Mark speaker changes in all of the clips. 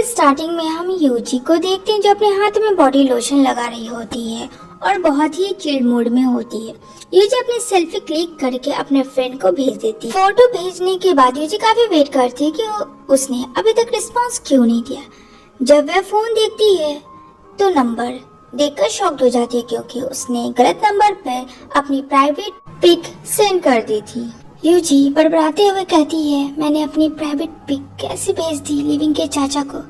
Speaker 1: Starting में हम UG को देखते हैं जो अपने हाथ में बॉडी लोशन लगा रही होती है और बहुत ही चिल मूड में होती है। यूजी अपनी सेल्फी क्लिक करके अपने फ्रेंड को भेज देती है। फोटो भेजने के बाद यूजी काफी वेट करती है कि उसने अभी तक रिस्पांस क्यों नहीं दिया। जब वह फोन देखती है तो नंबर देखकर शॉक्ड हो जाती है क्योंकि उसने गलत नंबर पर अपनी प्राइवेट पिक सेंड कर दी थी। यूजी बड़बड़ाते हुए कहती है, मैंने अपनी प्राइवेट पिक कैसे भेज दी लिविंग के चाचा को।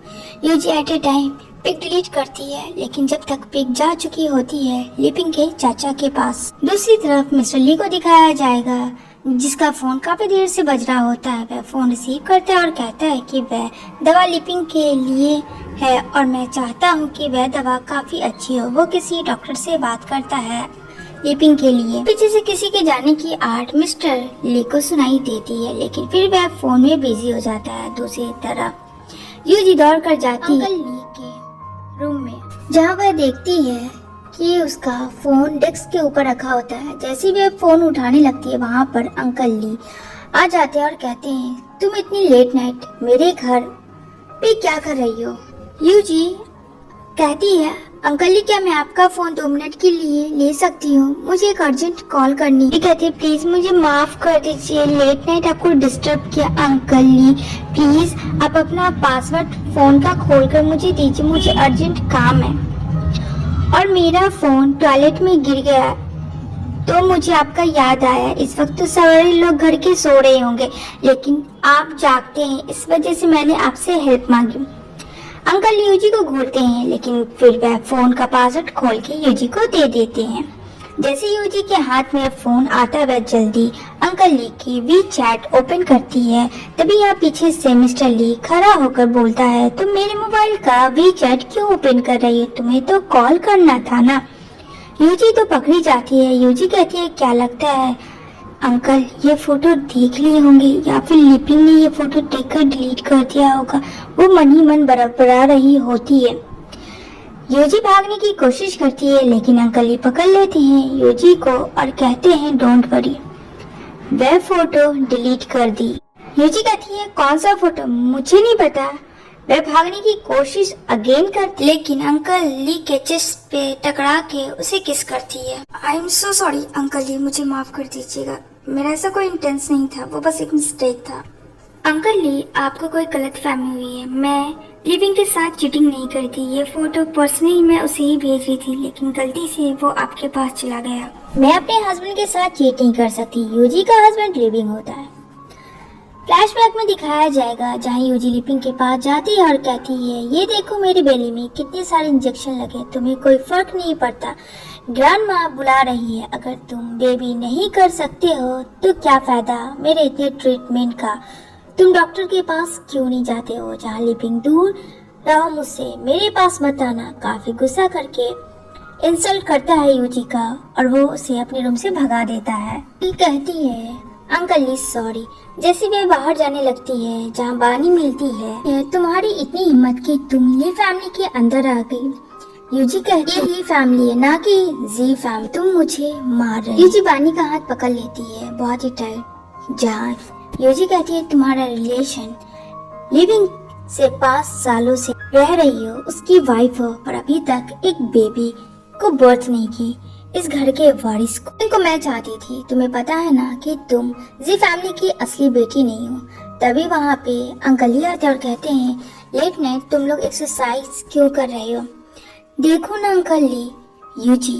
Speaker 1: UG at a time pick delete करती है, लेकिन जब तक पिक जा चुकी होती है लिविंग के चाचा के पास। दूसरी तरफ मिस्टर ली को दिखाया जाएगा जिसका फोन काफी देर से बज रहा होता है। वह फोन रिसीव करता है और कहता है कि वह दवा लिपिंग के लिए है और मैं चाहता हूँ कि वह दवा काफी अच्छी हो। वो किसी डॉक्टर से बात करता है लिपिंग के लिए। पीछे से किसी के जाने की आवाज़ मिस्टर ली को सुनाई देती है, लेकिन फिर वह फोन में बिजी हो जाता है। दूसरी तरफ यूजी दौड़ कर जाती है ली के रूम में, जहाँ वह देखती है कि उसका फोन डेस्क के ऊपर रखा होता है। जैसे ही वह फोन उठाने लगती है वहाँ पर अंकल ली आ जाते हैं और कहते हैं, तुम इतनी लेट नाइट मेरे घर पे क्या कर रही हो। यूजी कहती है, अंकल जी क्या मैं आपका फोन 2 मिनट के लिए ले सकती हूँ, मुझे एक अर्जेंट कॉल करनी है। कहती है, प्लीज मुझे माफ कर दीजिए, लेट नाइट आपको डिस्टर्ब किया। अंकल जी प्लीज आप अपना पासवर्ड फोन का खोल कर मुझे दीजिए, मुझे अर्जेंट काम है और मेरा फोन टॉयलेट में गिर गया तो मुझे आपका याद आया। इस वक्त तो सारे लोग घर के सो रहे होंगे लेकिन आप जागते हैं, इस वजह से मैंने आपसे हेल्प मांगी। अंकल यूजी को घूरते हैं, लेकिन फिर वह फोन का पासवर्ड खोल के यूजी को दे देते हैं। जैसे यूजी के हाथ में फोन आता है वह जल्दी अंकल ली की वी चैट ओपन करती है। तभी यहाँ पीछे से मिस्टर ली खड़ा होकर बोलता है, तुम मेरे मोबाइल का वी चैट क्यों ओपन कर रही है, तुम्हें तो कॉल करना था ना। यूजी तो पकड़ी जाती है। यूजी कहती है, क्या लगता है अंकल ये फोटो देख लिए होंगे या फिर लिपिंग ने ये फोटो देखकर डिलीट कर दिया होगा। वो मन ही मन बड़बड़ा रही होती है। यूजी भागने की कोशिश करती है लेकिन अंकल ही पकड़ लेते हैं यूजी को और कहते हैं, डोंट वरी, वह फोटो डिलीट कर दी। यूजी कहती है, कौन सा फोटो, मुझे नहीं पता। वह भागने की कोशिश अगेन करती लेकिन अंकल ली के चेस्ट पे टकरा के उसे किस करती है। I am so sorry uncle Lee, मुझे माफ कर दीजिएगा, मेरा ऐसा कोई इंटेंस नहीं था, वो बस एक मिस्टेक था। अंकल ली आपको कोई गलत फहमी हुई है, मैं लिविंग के साथ चीटिंग नहीं करती। ये फोटो पर्सनली मैं उसे ही भेज रही थी लेकिन गलती से वो आपके पास चला गया। मैं अपने हस्बैंड के साथ चीट नहीं कर सकती। यूजी का हस्बैंड लिविंग होता है। फ्लैशबैक में दिखाया जाएगा जहाँ यूजी लिपिंग के पास जाती है और कहती है, ये देखो मेरी बेली में कितने सारे इंजेक्शन लगे, तुम्हें कोई फर्क नहीं पड़ता। ग्रैंडमा बुला रही है, अगर तुम बेबी नहीं कर सकते हो तो क्या फायदा मेरे इतने ट्रीटमेंट का। तुम डॉक्टर के पास क्यों नहीं जाते हो। जहाँ लिपिंग, दूर रहो मुझसे, मेरे पास मत आना। काफी गुस्सा करके इंसल्ट करता है यूजी का और वो उसे अपने रूम से भगा देता है। कहती है, अंकल ली सॉरी। जैसे वह बाहर जाने लगती है जहाँ बानी मिलती है, तुम्हारी इतनी हिम्मत कि तुम ली फैमिली के अंदर आ गई। यूजी कहती है, ली फैमिली है ना कि जी फैमिली, तुम मुझे मार रहे। यूजी बानी का हाथ पकड़ लेती है बहुत ही टाइट। जहाँ यूजी कहती है, तुम्हारा रिलेशन लिविंग से 5 सालों से रह रही हो, उसकी वाइफ हो और अभी तक एक बेबी को बर्थ नहीं की, इस घर के वारिस को मैं चाहती थी। तुम्हें पता है ना कि तुम जी फैमिली की असली बेटी नहीं हो। तभी वहाँ पे अंकल ही आते और कहते हैं, लेट नाइट तुम लोग एक्सरसाइज क्यों कर रहे हो। देखो ना अंकल ली, यूजी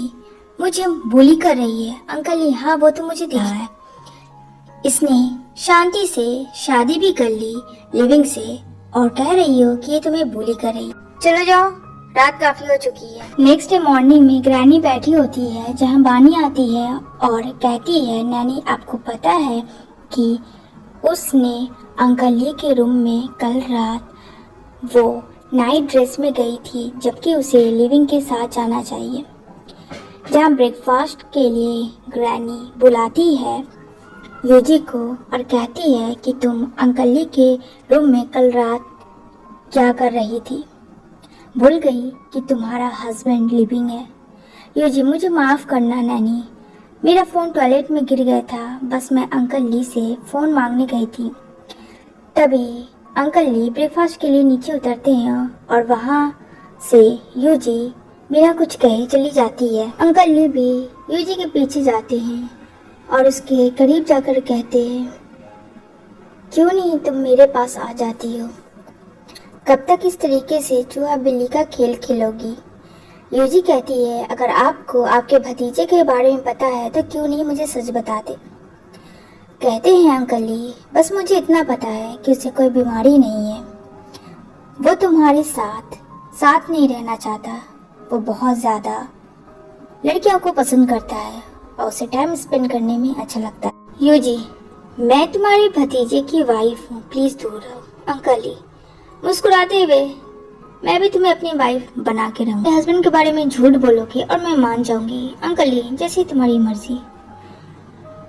Speaker 1: मुझे बुली कर रही है। अंकल ली, हाँ वो तो मुझे दिखा है, इसने शांति से शादी भी कर ली लिविंग से और कह रही हो कि ये तुम्हें बुली कर रही। चलो जाओ, रात काफी हो चुकी है। नेक्स्ट डे मॉर्निंग में ग्रैनी बैठी होती है जहाँ बानी आती है और कहती है, नैनी आपको पता है कि उसने अंकल ली के रूम में कल रात वो नाइट ड्रेस में गई थी जबकि उसे लिविंग के साथ जाना चाहिए। जहाँ ब्रेकफास्ट के लिए ग्रैनी बुलाती है यूजी को और कहती है कि तुम अंकल ली के रूम में कल रात क्या कर रही थी, भूल गई कि तुम्हारा हस्बैंड लिविंग है। यूजी मुझे माफ़ करना नैनी, मेरा फ़ोन टॉयलेट में गिर गया था, बस मैं अंकल ली से फ़ोन मांगने गई थी। तभी अंकल ली ब्रेकफास्ट के लिए नीचे उतरते हैं और वहाँ से यूजी बिना कुछ कहे चली जाती है। अंकल ली भी यूजी के पीछे जाते हैं और उसके करीब जाकर कहते हैं, क्यों नहीं तुम मेरे पास आ जाती हो? कब तक इस तरीके से चूहा बिल्ली का खेल खेलोगी? यूजी कहती है, अगर आपको आपके भतीजे के बारे में पता है तो क्यों नहीं मुझे सच बताते? कहते हैं अंकल ली, बस मुझे इतना पता है कि उसे कोई बीमारी नहीं है। वो तुम्हारे साथ नहीं रहना चाहता। वो बहुत ज़्यादा लड़कियों को पसंद करता है और उसे टाइम स्पेंड करने में अच्छा लगता है। यूजी, मैं तुम्हारे भतीजे की वाइफ हूँ, प्लीज़ दूर रहो। अंकल ली मुस्कुराते हुए, मैं भी तुम्हें अपनी वाइफ बना के रहूँगी। हस्बैंड के बारे में झूठ बोलोगे और मैं मान जाऊंगी। अंकल ली, जैसी तुम्हारी मर्जी।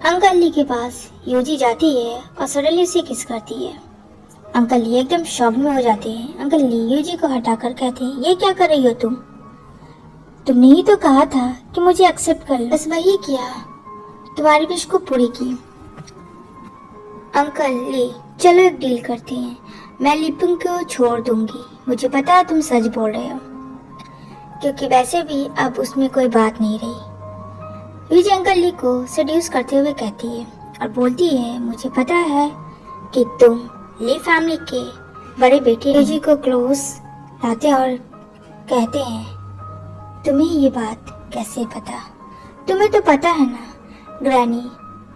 Speaker 1: अंकल ली के पास यूजी जाती है और सडनली उसे किस करती है। अंकल ली एकदम शॉक में हो जाते हैं। अंकल ली यूजी को हटाकर कहते हैं, ये क्या कर रही हो तुम? तुमने ही तो कहा था कि मुझे एक्सेप्ट कर लो। बस वही किया, तुम्हारी विश को पूरी की। अंकल ली, चलो एक डील करते हैं, मैं लिपिंग को छोड़ दूंगी। मुझे पता है तुम सच बोल रहे हो, क्योंकि वैसे भी अब उसमें कोई बात नहीं रही। यूजी अंकल ली को सेड्यूस करते हुए कहती है और बोलती है, मुझे पता है कि तुम ली फैमिली के बड़े बेटे। यूजी को क्लोज लाते हैं और कहते हैं, तुम्हें ये बात कैसे पता? तुम्हें तो पता है ना, ग्रैनी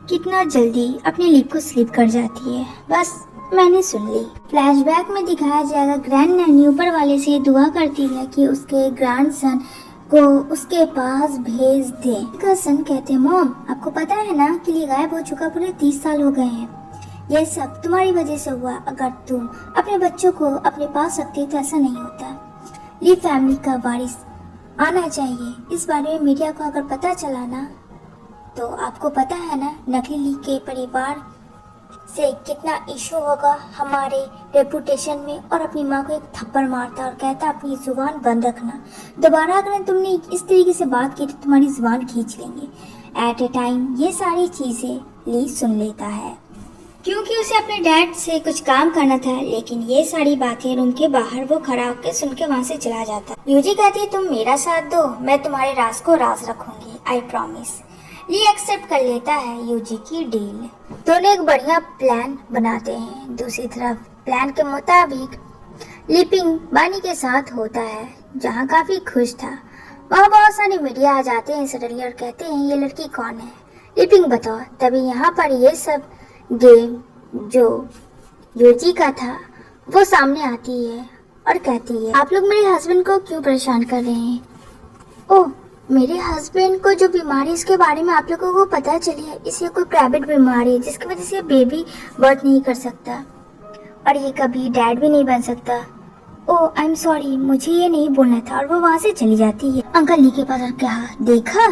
Speaker 1: कितना जल्दी अपनी लीप को स्लीप कर जाती है। बस मैंने सुन ली। फ्लैशबैक में दिखाया जाएगा, ग्रैंड नैनी ऊपर वाले से दुआ करती है कि उसके ग्रैंडसन को उसके पास भेज दे। उसका सन कहते हैं, मॉम आपको पता है ना कि ये गायब हो चुका पूरे 30 साल हो गए हैं। यह सब तुम्हारी वजह से हुआ। अगर तुम अपने बच्चों को अपने पास रखते तो ऐसा नहीं होता। ली फैमिली का वारिस आना चाहिए। इस बारे में मीडिया को अगर पता चला ना, तो आपको पता है ना नकली ली के परिवार से कितना इशू होगा हमारे रेपुटेशन में। और अपनी माँ को एक थप्पड़ मारता और कहता, अपनी जुबान बंद रखना, दोबारा अगर तुमने इस तरीके से बात की तो तुम्हारी जुबान खींच लेंगे। एट ए टाइम ये सारी चीजें ली सुन लेता है, क्योंकि उसे अपने डैड से कुछ काम करना था। लेकिन ये सारी बातें रूम के बाहर वो खड़ा होकर सुन के वहाँ से चला जाता। यूजी कहती है, तुम मेरा साथ दो, मैं तुम्हारे राज को राज रखूंगी, आई प्रॉमिस। ली एक्सेप्ट कर लेता है यूजी की डील। दोनों एक बढ़िया प्लान बनाते हैं। दूसरी तरफ प्लान के मुताबिक लिपिंग बानी के साथ होता है, जहाँ काफी खुश था। वहाँ बहुत सारे मीडिया आ जाते हैं सडनली और कहते हैं, ये लड़की कौन है? लिपिंग बताओ। तभी यहाँ पर ये सब गेम जो यूजी का था वो सामने आती है और कहती है, आप लोग मेरे हस्बैंड को क्यों परेशान कर रहे हैं? ओह, मेरे हस्बैंड को जो बीमारी इसके बारे में आप लोगों को पता चली है, इसे कोई प्राइवेट बीमारी है जिसकी वजह से बेबी बर्थ नहीं कर सकता और ये कभी डैड भी नहीं बन सकता। ओह आई एम सॉरी, मुझे ये नहीं बोलना था। और वो वहाँ से चली जाती है। अंकल ली के पास और कहा, देखा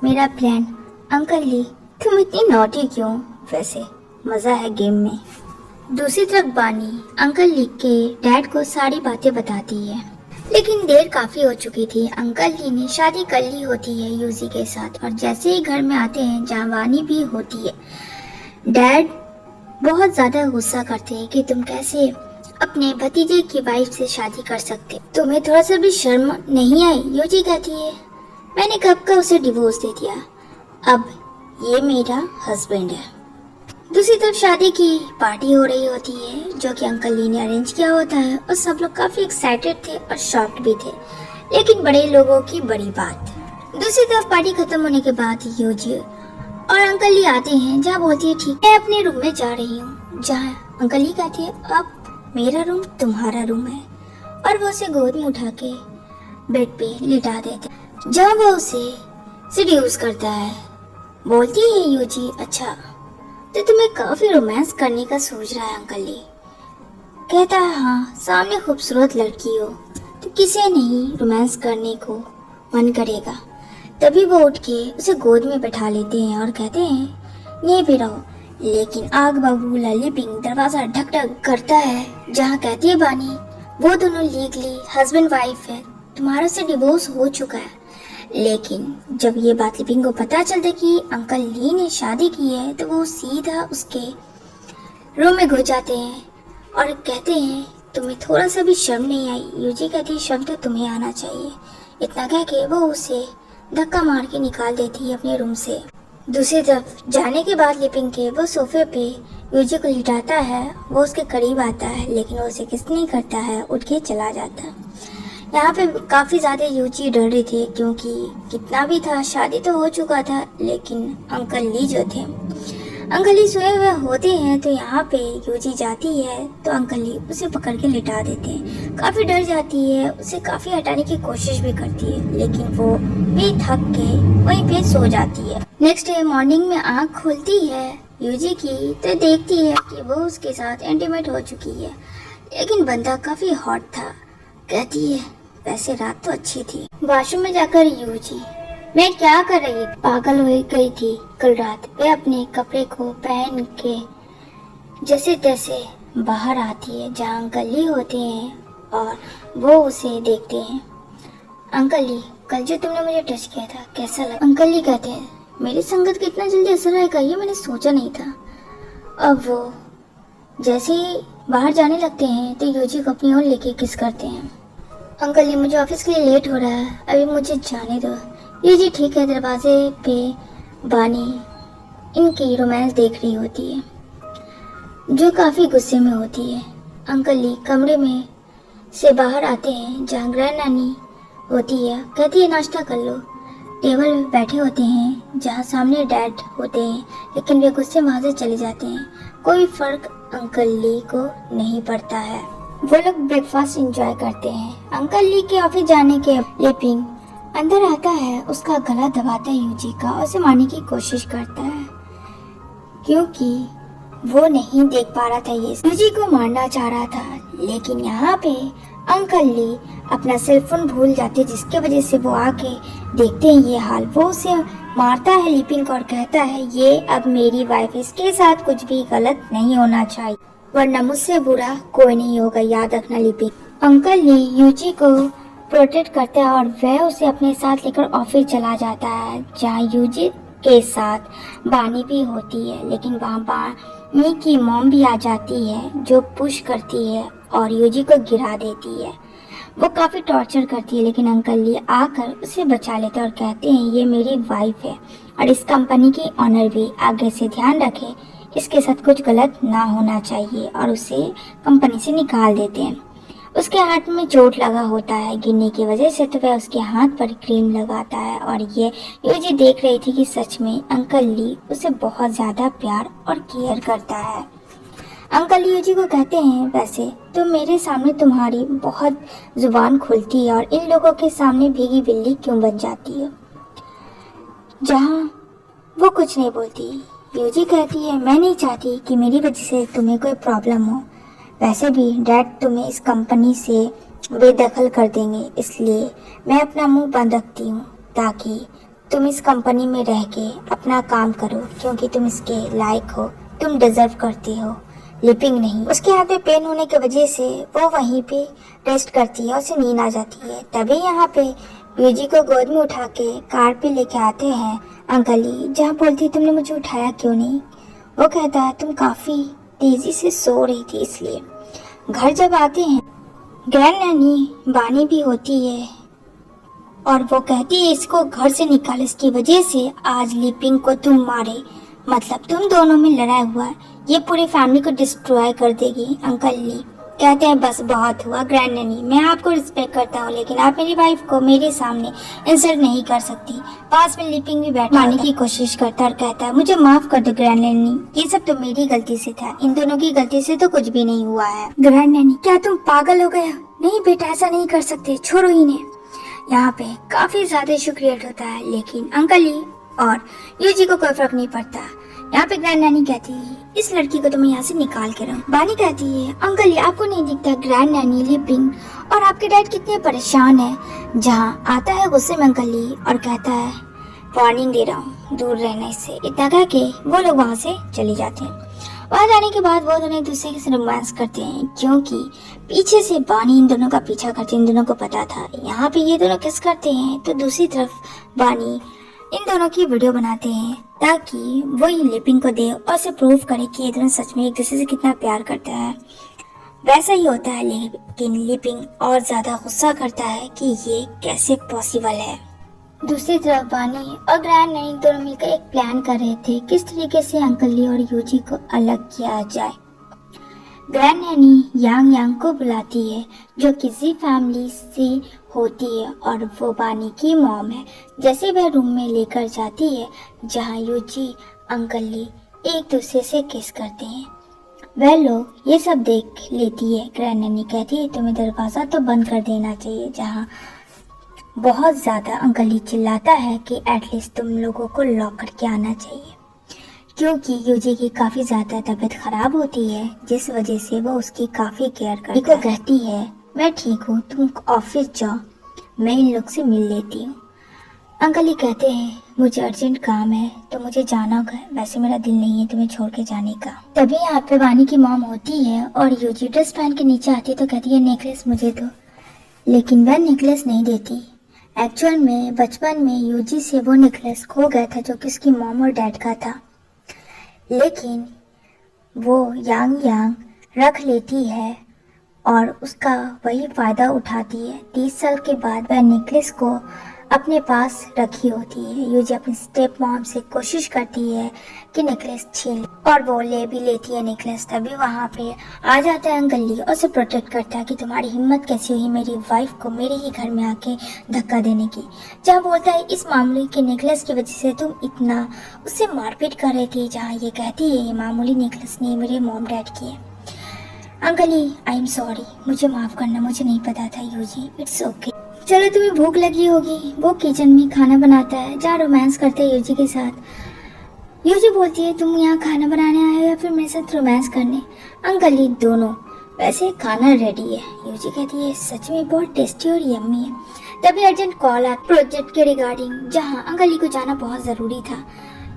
Speaker 1: मेरा प्लान? अंकल ली, तुम इतनी नॉटी क्यों? वैसे मजा है गेम में। दूसरी तरफ बानी अंकल ली के डैड को सारी बातें बताती है, लेकिन देर काफी हो चुकी थी। अंकल ली ने शादी कर ली होती है यूजी के साथ और जैसे ही घर में आते हैं जहाँ बानी भी होती है, डैड बहुत ज्यादा गुस्सा करते हैं कि तुम कैसे अपने भतीजे की वाइफ से शादी कर सकते, तुम्हें थोड़ा सा भी शर्म नहीं आई? यूजी कहती है, मैंने कब का उसे डिवोर्स दे दिया, अब ये मेरा हस्बैंड है। दूसरी तरफ शादी की पार्टी हो रही होती है, जो कि अंकल ली ने अरेंज किया होता है और सब लोग काफी एक्साइटेड थे और शॉक्ड भी थे, लेकिन बड़े लोगों की बड़ी बात। दूसरी तरफ पार्टी खत्म होने के बाद यूजी और अंकल ली आते हैं, जहाँ बोलती है, ठीक है अपने रूम में जा रही हूँ। जहाँ अंकल ली कहती है, अब मेरा रूम तुम्हारा रूम है, और वो उसे गोद में उठा के बेड पे लिटा देते, जहाँ वो उसे सेड्यूस करता है। बोलती है यूजी, अच्छा तो तुम्हें काफी रोमांस करने का सोच रहा है अंकल ली? कहता है, हाँ, सामने खूबसूरत लड़की हो तो किसे नहीं रोमांस करने को मन करेगा। तभी वो उठ के उसे गोद में बैठा लेते हैं और कहते हैं, यहीं पे रहो। लेकिन आग बबूला लिपिंग दरवाजा ढक ढक करता है, जहाँ कहती है, बानी वो दोनों लीगली हस्बैंड वाइफ है, तुम्हारा से डिवोर्स हो चुका है। लेकिन जब ये बात लिपिंग को पता चलता कि अंकल ली ने शादी की है, तो वो सीधा उसके रूम में घुस जाते हैं और कहते हैं तुम्हें थोड़ा सा भी शर्म नहीं आई। यूजी कहती है शर्म तो तुम्हें आना चाहिए। इतना कह के वो उसे धक्का मार के निकाल देती है अपने रूम से। दूसरी तरफ जाने के बाद लिपिंग के वो सोफे पे यूजी को लिटाता है। वो उसके करीब आता है लेकिन वो उसे किस नहीं करता है, उठ के चला जाता है। यहाँ पे काफ़ी ज़्यादा यूजी डर रही थी क्योंकि कितना भी था शादी तो हो चुका था, लेकिन अंकल ली जो थे, अंकल ली सोए हुए होते हैं। तो यहाँ पे यूजी जाती है तो अंकल ली उसे पकड़ के लिटा देते हैं। काफ़ी डर जाती है, उसे काफ़ी हटाने की कोशिश भी करती है लेकिन वो भी थक के वहीं पे सो जाती है। नेक्स्ट डे मॉर्निंग में आँख खोलती है यूजी की तो देखती है कि वो उसके साथ इंटीमेट हो चुकी है, लेकिन बंदा काफ़ी हॉट था। कहती है वैसे रात तो अच्छी थी। वॉशरूम में जाकर यूजी मैं क्या कर रही, पागल हो गई थी कल रात। वे अपने कपड़े को पहन के जैसे तैसे बाहर आती है जहाँ अंकल ली होते हैं और वो उसे देखते हैं। अंकल ली कल जो तुमने मुझे टच किया था कैसा लगा? अंकल ली कहते हैं मेरी संगत का इतना जल्दी असर आएगा ये मैंने सोचा नहीं था। अब वो जैसे ही बाहर जाने लगते हैं तो यूजी को अपनी ओर लेके किस करते हैं। अंकल ली मुझे ऑफिस के लिए लेट हो रहा है, अभी मुझे जाने दो। यूजी ठीक है। दरवाजे पे बानी इनकी रोमांस देख रही होती है जो काफ़ी गुस्से में होती है। अंकल ली कमरे में से बाहर आते हैं जहाँ ग्रैंड नानी होती है। कहती है नाश्ता कर लो। टेबल पे बैठे होते हैं जहाँ सामने डैड होते हैं, लेकिन वे गुस्से में वहाँ से चले जाते हैं। कोई फर्क अंकल ली को नहीं पड़ता है। वो लोग ब्रेकफास्ट एंजॉय करते हैं। अंकल ली के ऑफिस जाने के लिपिंग अंदर आता है, उसका गला दबाता है यूजी का और उसे मारने की कोशिश करता है क्योंकि वो नहीं देख पा रहा था ये यूजी को मारना चाह रहा था। लेकिन यहाँ पे अंकल ली अपना सेलफोन भूल जाते जिसके वजह से वो आके देखते हैं ये हाल। वो उसे मारता है लिपिंग को और कहता है ये अब मेरी वाइफ, इसके साथ कुछ भी गलत नहीं होना चाहिए वरना मुझसे बुरा कोई नहीं होगा, याद रखना लिपिंग। अंकल ली यूजी को प्रोटेक्ट करता है और वह उसे अपने साथ लेकर ऑफिस चला जाता है जहाँ यूजी के साथ बानी भी होती है। लेकिन वहाँ बानी की मॉम भी आ जाती है जो पुश करती है और यूजी को गिरा देती है। वो काफ़ी टॉर्चर करती है लेकिन अंकल ली आकर उसे बचा लेते हैं और कहते हैं ये मेरी वाइफ है और इस कंपनी की ऑनर भी, आगे से ध्यान रखे इसके साथ कुछ गलत ना होना चाहिए, और उसे कंपनी से निकाल देते हैं। उसके हाथ में चोट लगा होता है गिरने की वजह से, तो वह उसके हाथ पर क्रीम लगाता है और ये यूजी देख रही थी कि सच में अंकल ली उसे बहुत ज़्यादा प्यार और केयर करता है। अंकल यूजी को कहते हैं वैसे तो मेरे सामने तुम्हारी बहुत जुबान खुलती है और इन लोगों के सामने भीगी बिल्ली क्यों बन जाती है जहाँ वो कुछ नहीं बोलती। यूजी कहती है मैं नहीं चाहती कि मेरी वजह से तुम्हें कोई प्रॉब्लम हो, वैसे भी डैड तुम्हें इस कंपनी से बेदखल कर देंगे, इसलिए मैं अपना मुंह बंद रखती हूँ ताकि तुम इस कंपनी में रह के अपना काम करो क्योंकि तुम इसके लायक हो, तुम डिजर्व करती हो, लिपिंग नहीं। उसके हाथ में पेन होने की वजह से वो वहीं पे रेस्ट करती है और उसे नींद आ जाती है। तभी यहाँ पे यूजी को गोद में उठा के कार पे लेके आते हैं अंकल ली, जहाँ बोलती तुमने मुझे उठाया क्यों नहीं। वो कहता है तुम काफ़ी तेजी से सो रही थी इसलिए। घर जब आते हैं ग्रैंड नैनी बानी भी होती है और वो कहती है इसको घर से निकाल, इसकी वजह से आज लिपिंग को तुम मारे, मतलब तुम दोनों में लड़ाई हुआ, ये पूरी फैमिली को डिस्ट्रॉय कर देगी। अंकल ली कहते हैं बस बहुत हुआ ग्रैंड नैनी, मैं आपको रिस्पेक्ट करता हूँ लेकिन आप मेरी वाइफ को मेरे सामने इंसल्ट नहीं कर सकती। पास में लिपिंग भी बैठ मारने की कोशिश करता और कहता है मुझे माफ कर दो ग्रैंड नैनी, ये सब तो मेरी गलती से था, इन दोनों की गलती से तो कुछ भी नहीं हुआ है। ग्रैंड नैनी क्या तुम पागल हो गए? नहीं बेटा ऐसा नहीं कर सकते, छोड़ो इन्हें। यहाँ पे काफी ज्यादा इशू क्रिएट होता है लेकिन अंकल ली और यूजी को कोई फर्क नहीं पड़ता। यहाँ पे ग्रैंड नैनी कहती है इस लड़की को तुम्हें यहाँ से निकाल के रहो। बानी कहती है अंकल ये आपको नहीं दिखता ग्रैंड नैनी, लिपिंग और आपके डैड कितने परेशान है। जहाँ आता है गुस्से में अंकल ली और कहता है वार्निंग दे रहा हूँ दूर रहने से। इतना कह के वो लोग वहाँ से चले जाते हैं। वहाँ जाने के बाद वो दोनों एक दूसरे के साथ रोमांस करते हैं क्योंकि पीछे से बानी इन दोनों का पीछा करती है, इन दोनों को पता था। यहाँ पे ये दोनों किस करते हैं तो दूसरी तरफ बानी इन दोनों की वीडियो बनाते हैं ताकि वो ये लिपिंग को दे और उसे प्रूव करे कि ये दोनों सच में एक दूसरे से कितना प्यार करते हैं। वैसा ही होता है, लेकिन लिपिंग और ज्यादा गुस्सा करता है कि ये कैसे पॉसिबल है। दूसरी तरफ बानी और ग्रैंड नैनी दोनों मिलकर एक प्लान कर रहे थे किस तरीके से अंकल ली और यूजी को अलग किया जाए। ग्रैंड नैनी यांग यांग को बुलाती है जो किसी फैमिली से होती है और वो बानी की मॉम है। जैसे वह रूम में लेकर जाती है जहाँ यूजी अंकल ली एक दूसरे से किस करते हैं, वह लोग ये सब देख लेती है। ग्रैंड नैनी कहती है तुम्हें दरवाज़ा तो बंद कर देना चाहिए, जहाँ बहुत ज़्यादा अंकल ली चिल्लाता है कि एटलीस्ट तुम लोगों को लॉक करके आना चाहिए, क्योंकि यूजी की काफ़ी ज़्यादा तबीयत ख़राब होती है जिस वजह से वो उसकी काफ़ी केयर करता है। कहती है मैं ठीक हूँ, तुम ऑफिस जाओ, मैं इन लोग से मिल लेती हूँ। अंकल ही कहते हैं मुझे अर्जेंट काम है तो मुझे जाना होगा, वैसे मेरा दिल नहीं है तुम्हें छोड़ के जाने का। तभी यहाँ पे वानी की मॉम होती है और यूजी ड्रेस पहन के नीचे आती है तो कहती है नेकलेस मुझे दो, लेकिन वह नेकलेस नहीं देती। एक्चुअल में बचपन में यूजी से वो नेकलेस खो गया था जो कि उसकी मॉम और डैड का था, लेकिन वो यांग यांग रख लेती है और उसका वही फ़ायदा उठाती है। 30 साल के बाद वह नेकलेस को अपने पास रखी होती है। यूजी अपनी स्टेप मॉम से कोशिश करती है कि नेकलेस छीन और वो ले भी लेती है नेकलेस। तभी वहाँ पे आ जाता है अंकल ली और उसे प्रोटेक्ट करता है कि तुम्हारी हिम्मत कैसी हुई मेरी वाइफ को मेरे ही घर में आके धक्का देने की। जहाँ बोलता है इस मामले के नेकलेस की वजह से तुम इतना उससे मारपीट कर रहे थे, जहाँ ये कहती है ये मामूली नेकलेस नहीं मेरे मॉम डैड की है। Uncle he I am sorry, मुझे माफ़ करना, मुझे नहीं पता था यूजी, इट्स ओके। चलो तुम्हें भूख लगी होगी। वो किचन में खाना बनाता है जहाँ रोमांस करते हैं यूजी के साथ। यूजी बोलती है तुम यहाँ खाना बनाने आए हो या फिर मेरे साथ रोमांस करने। अंकल ही दोनों, वैसे खाना रेडी है। यूजी कहती है सच में बहुत टेस्टी और यम्मी है। तभी अर्जेंट कॉल आता प्रोजेक्ट के रिगार्डिंग, जहाँ अंकल ही को जाना बहुत ज़रूरी था।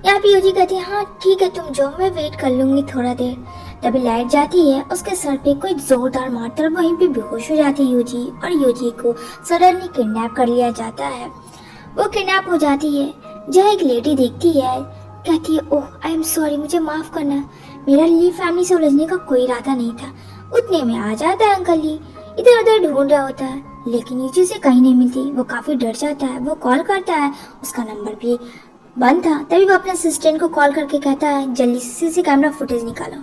Speaker 1: यहाँ पे यूजी कहती है हाँ ठीक है तुम जाओ, मैं वेट कर लूँगी थोड़ा देर। तभी लाइट जाती है, उसके सर पे कोई जोरदार मारता है, वहीं पे बेहोश हो जाती है यूजी और यूजी को सडनली किडनैप कर लिया जाता है। वो किडनैप हो जाती है जहाँ एक लेडी देखती है, कहती है ओह आई एम सॉरी, मुझे माफ़ करना, मेरा ली फैमिली से उलझने का कोई इरादा नहीं था। उतने में आ जाता है अंकल ली, इधर उधर ढूंढ रहा होता है लेकिन यूजी से कहीं नहीं मिलती। वो काफ़ी डर जाता है, वो कॉल करता है, उसका नंबर भी बंद था। तभी वो अपने असिस्टेंट को कॉल करके कहता है जल्दी से सीसी कैमरा फुटेज निकालो,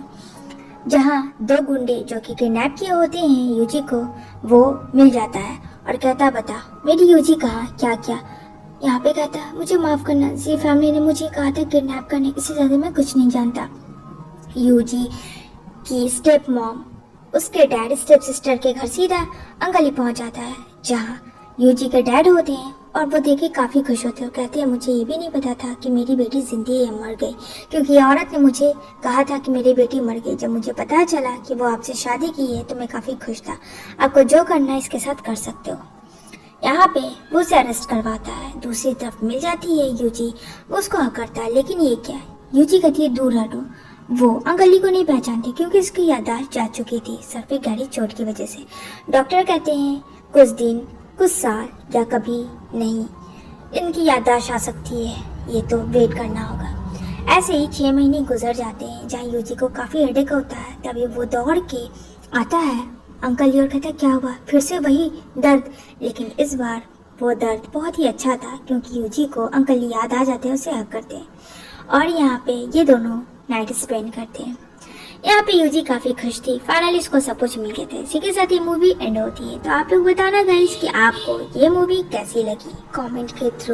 Speaker 1: जहाँ 2 गुंडे जो कि किडनैप किए होते हैं यूजी को, वो मिल जाता है और कहता है बता मेरी यूजी कहाँ, क्या क्या। यहाँ पे कहता है मुझे माफ़ करना, जी फैमिली ने मुझे कहा था किडनैप करने, इससे ज़्यादा मैं कुछ नहीं जानता। यूजी की स्टेप मॉम उसके डैड स्टेप सिस्टर के घर सीधा अंकल ही पहुँच जाता है जहाँ यूजी के डैड होते हैं और वो देख के काफ़ी खुश होते हैं। कहते हैं मुझे ये भी नहीं पता था कि मेरी बेटी जिंदी है या मर गई, क्योंकि ये औरत ने मुझे कहा था कि मेरी बेटी मर गई। जब मुझे पता चला कि वो आपसे शादी की है तो मैं काफ़ी खुश था। आपको जो करना है इसके साथ कर सकते हो। यहाँ पे वो उसे अरेस्ट करवाता है। दूसरी तरफ मिल जाती है यूजी, वो उसको हक करता है लेकिन ये क्या है। यूजी कहती है दूर हटो। वो अंकली को नहीं पहचानती क्योंकि इसकी याददाश्त जा चुकी थी सर पे गहरी चोट की वजह से। डॉक्टर कहते हैं कुछ दिन कुछ साल या कभी नहीं इनकी याददाश्त आ सकती है, ये तो वेट करना होगा। ऐसे ही 6 महीने गुजर जाते हैं जहाँ यूजी को काफ़ी हेडेक होता है। तभी वो दौड़ के आता है अंकल जी और कहता है क्या हुआ, फिर से वही दर्द। लेकिन इस बार वो दर्द बहुत ही अच्छा था क्योंकि यूजी को अंकल जी याद आ जाते हैं, उसे हक करते हैं और यहाँ पे ये दोनों नाइट स्पेंड करते हैं। यहाँ पे यूजी काफ़ी खुश थी, फाइनली इसको सब कुछ मिल गया था। इसी के साथ ये मूवी एंड होती है। तो आप लोग बताना गाइस कि आपको ये मूवी कैसी लगी कमेंट के थ्रू।